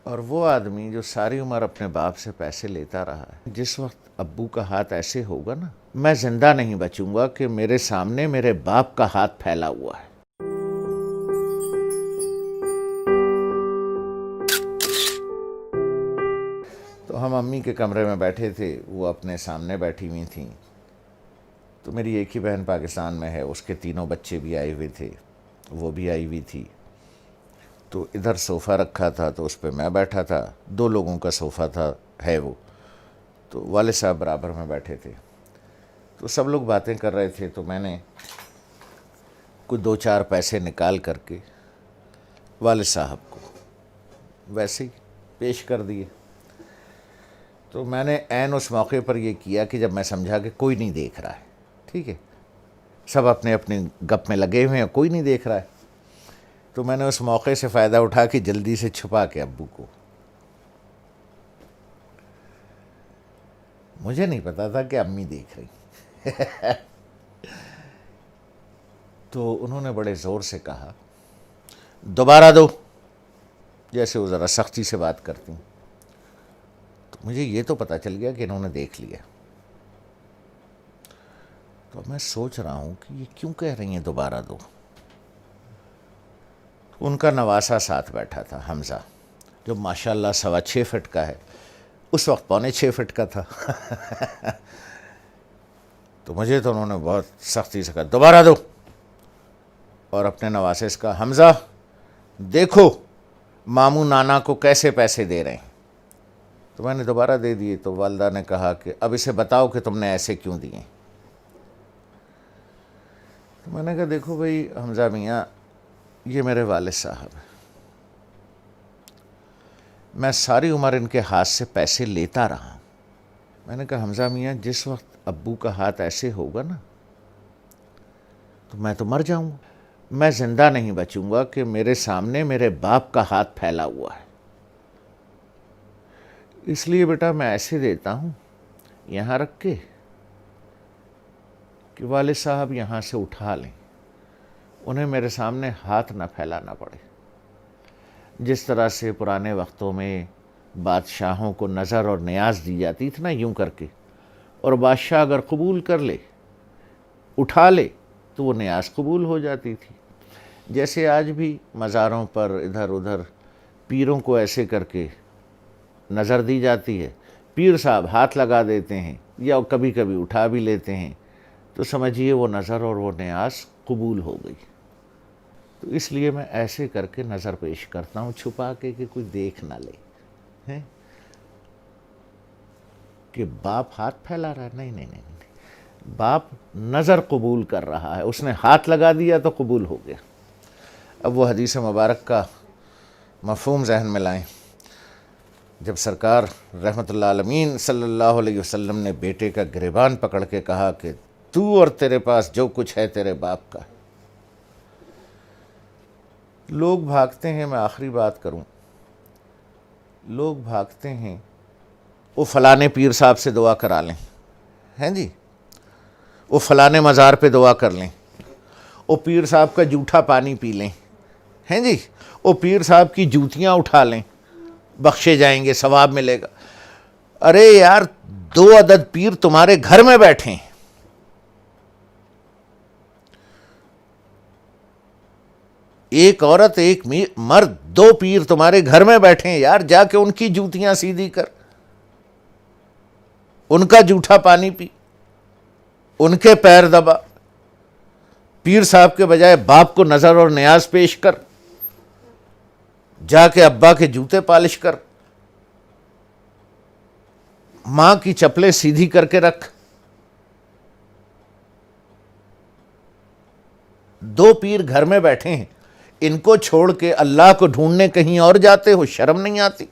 اور وہ آدمی جو ساری عمر اپنے باپ سے پیسے لیتا رہا ہے، جس وقت ابو کا ہاتھ ایسے ہوگا نا، میں زندہ نہیں بچوں گا کہ میرے سامنے میرے باپ کا ہاتھ پھیلا ہوا ہے۔ تو ہم امی کے کمرے میں بیٹھے تھے، وہ اپنے سامنے بیٹھی ہوئی تھیں۔ تو میری ایک ہی بہن پاکستان میں ہے، اس کے تینوں بچے بھی آئے ہوئے تھے، وہ بھی آئی ہوئی تھی۔ تو ادھر صوفہ رکھا تھا تو اس پہ میں بیٹھا تھا، 2 لوگوں کا صوفہ تھا، ہے وہ۔ تو والد صاحب برابر میں بیٹھے تھے، تو سب لوگ باتیں کر رہے تھے، تو میں نے کوئی 2-4 پیسے نکال کر کے والد صاحب کو ویسے ہی پیش کر دیے۔ تو میں نے عین اس موقع پر یہ کیا کہ جب میں سمجھا کہ کوئی نہیں دیکھ رہا ہے، ٹھیک ہے، سب اپنے اپنے گپ میں لگے ہوئے ہیں، کوئی نہیں دیکھ رہا ہے، تو میں نے اس موقع سے فائدہ اٹھا کے جلدی سے چھپا کے ابو کو، مجھے نہیں پتا تھا کہ امی دیکھ رہی تو انہوں نے بڑے زور سے کہا، دوبارہ دو، جیسے وہ ذرا سختی سے بات کرتی ہیں۔ تو مجھے یہ تو پتہ چل گیا کہ انہوں نے دیکھ لیا۔ تو میں سوچ رہا ہوں کہ یہ کیوں کہہ رہی ہیں دوبارہ دو۔ ان کا نواسا ساتھ بیٹھا تھا، حمزہ، جو ماشاءاللہ 6.25 فٹ کا ہے، اس وقت 6.25 فٹ کا تھا تو مجھے تو انہوں نے بہت سختی سے کہا دوبارہ دو، اور اپنے نواسے سے کہا، حمزہ دیکھو ماموں نانا کو کیسے پیسے دے رہے ہیں۔ تو میں نے دوبارہ دے دیے، تو والدہ نے کہا کہ اب اسے بتاؤ کہ تم نے ایسے کیوں دیے۔ تو میں نے کہا دیکھو بھائی حمزہ میاں، یہ میرے والد صاحب ہیں، میں ساری عمر ان کے ہاتھ سے پیسے لیتا رہا ہوں۔ میں نے کہا حمزہ میاں، جس وقت ابو کا ہاتھ ایسے ہوگا نا، تو میں تو مر جاؤں گا، میں زندہ نہیں بچوں گا کہ میرے سامنے میرے باپ کا ہاتھ پھیلا ہوا ہے، اس لیے بیٹا میں ایسے دیتا ہوں یہاں رکھ کے کہ والد صاحب یہاں سے اٹھا لیں، انہیں میرے سامنے ہاتھ نہ پھیلانا پڑے۔ جس طرح سے پرانے وقتوں میں بادشاہوں کو نظر اور نیاز دی جاتی تھی نا، یوں کر کے، اور بادشاہ اگر قبول کر لے، اٹھا لے، تو وہ نیاز قبول ہو جاتی تھی۔ جیسے آج بھی مزاروں پر ادھر ادھر پیروں کو ایسے کر کے نظر دی جاتی ہے، پیر صاحب ہاتھ لگا دیتے ہیں یا کبھی کبھی اٹھا بھی لیتے ہیں، تو سمجھیے وہ نظر اور وہ نیاز قبول ہو گئی۔ تو اس لیے میں ایسے کر کے نظر پیش کرتا ہوں، چھپا کے کہ کوئی دیکھ نہ لے کہ باپ ہاتھ پھیلا رہا ہے۔ نہیں نہیں نہیں، باپ نظر قبول کر رہا ہے، اس نے ہاتھ لگا دیا تو قبول ہو گیا۔ اب وہ حدیث مبارک کا مفہوم ذہن میں لائیں، جب سرکار رحمت اللہ عالمین صلی اللہ علیہ وسلم نے بیٹے کا گریبان پکڑ کے کہا کہ تو اور تیرے پاس جو کچھ ہے تیرے باپ کا۔ لوگ بھاگتے ہیں، میں آخری بات کروں، لوگ بھاگتے ہیں وہ فلانے پیر صاحب سے دعا کرا لیں، ہیں جی، وہ فلانے مزار پہ دعا کر لیں، وہ پیر صاحب کا جھوٹا پانی پی لیں، ہیں جی، وہ پیر صاحب کی جوتیاں اٹھا لیں، بخشے جائیں گے، ثواب ملے گا۔ ارے یار، 2 عدد پیر تمہارے گھر میں بیٹھے ہیں، ایک عورت ایک مرد، 2 پیر تمہارے گھر میں بیٹھے ہیں یار، جا کے ان کی جوتیاں سیدھی کر، ان کا جھوٹا پانی پی، ان کے پیر دبا، پیر صاحب کے بجائے باپ کو نظر اور نیاز پیش کر، جا کے ابا کے جوتے پالش کر، ماں کی چپلیں سیدھی کر کے رکھ۔ 2 پیر گھر میں بیٹھے ہیں، ان کو چھوڑ کے اللہ کو ڈھونڈنے کہیں اور جاتے ہو، شرم نہیں آتی؟